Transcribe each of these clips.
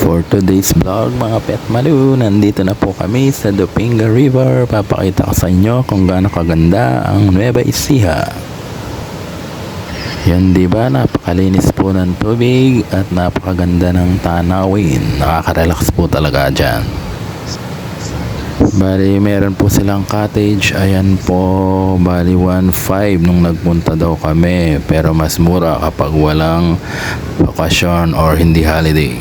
For today's vlog mga Pet Malu, nandito na po kami sa Dupinga River. Papakita ko sa inyo kung gaano kaganda ang Nueva Ecija. Yan, diba? Napakalinis po ng tubig at napakaganda ng tanawin. Nakaka-relax po talaga dyan. Bali, meron po silang cottage. Ayan po, bali 1.5 nung nagpunta daw kami. Pero mas mura kapag walang bakasyon or hindi holiday.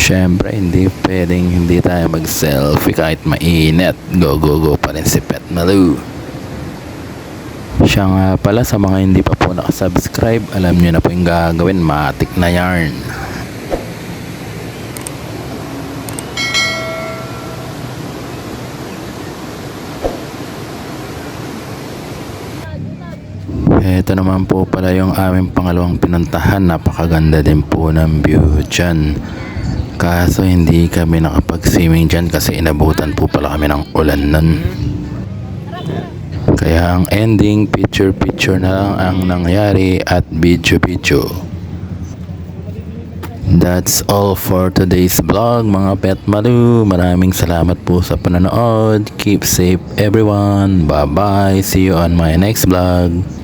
Siyempre, hindi pwedeng hindi tayo mag-selfie kahit mainit. Go, go, go pa rin si Pet Malu. Siya nga pala, sa mga hindi pa po nakasubscribe, alam nyo na po yung gagawin. Matik na yarn. Ito naman po pala yung aming pangalawang pinuntahan. Napakaganda din po ng view dyan. Kaso hindi kami nakapag-swimming dyan kasi inabutan po pala kami ng ulan nun. Kaya ang ending, picture-picture na lang ang nangyari at video-video. That's all for today's vlog mga Pet Malu. Maraming salamat po sa panonood. Keep safe everyone. Bye bye. See you on my next vlog.